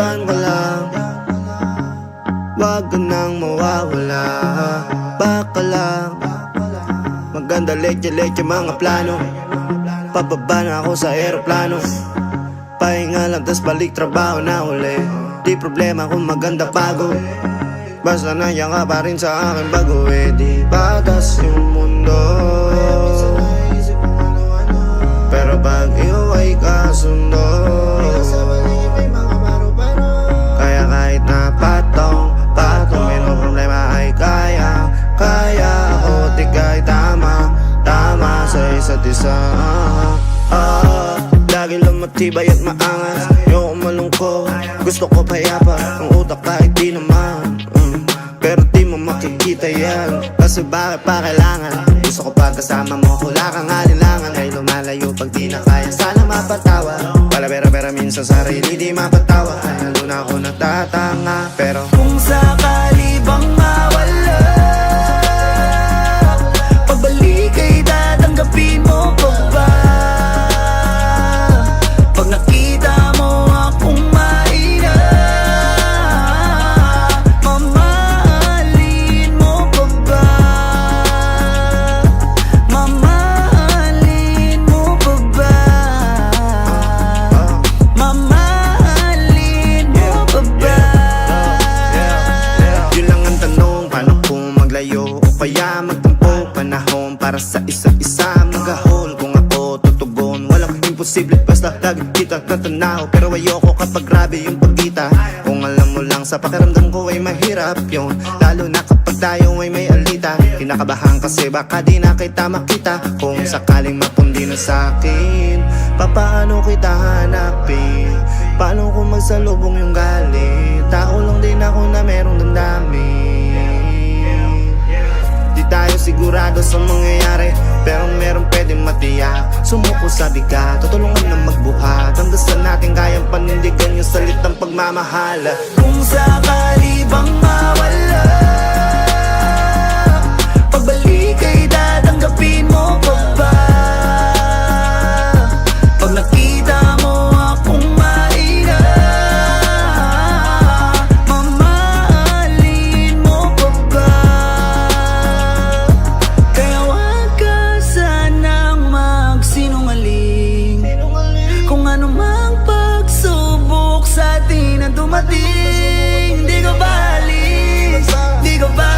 Diyan ka lang, wag ka nang mawawala. Baka lang, maganda leche-leche mga plano. Pababa na ako sa aeroplano, pahinga lang tas balik trabaho na uli. Di problema kung maganda bago, basta nandiyan ka pa rin sa akin bago. Di batas yung mundo, pero pag iyo ay kasundo. Kaya kahit na patong may no problema ay kaya ako. Tigay tama sa isa't isa. Lagi lang matibay at maangas, ayoko malungkot, gusto ko payapa ang utak kahit di naman. Pero di mo makikita yan, kasi bakit pa kailangan? Gusto ko pagkasama mo, wala kang alinlangan. Ay lumalayo pag di na kaya, sana mapatawa. Wala pera minsan sarili di mapatawa. Ay lalo na ako natatanga, pero kung sakali bang mawala, pagbalik ay tatanggapin mo pa ba? Pag nakita mo akong mahina, mamahalin mo pa ba? Mamahalin mo pa ba? Mamahalin mo pa ba? yun lang ang tanong, paano kung maglayo o kaya magtampo? Panahon para sa isa't isa, mag-ahol kung ako tutugon. Walang imposible basta lagi kita tatanaw, pero ayoko kapag grabe yung pagkita. Kung alam mo lang sa pakiramdam ko ay mahirap yun, lalo na kapag tayo ay may alita. Kinakabahan kasi baka di na kita makita. Kung sakaling mapundi na sa'kin, papaano kita hanapin? Paano kung magsalubong yung galit? Tao lang din ako na merong damdamin. Di tayo sigurado sa mangyayari, pero meron pwedeng matiyak. Sumuko sa bigat, tutulungan na magbuhat. Ang dasal natin kayang panindigan yung salitang pagmamahal. Kung sakali bang mawala, pagbalik ay tatanggapin mo pa ba? Pag nakita mo akong mahina, mamahalin mo pa ba? Kaya wag ka sanang magsinungaling. Kung ano mang pagsubok sa atin na dumating, di ka ba alis, di ka ba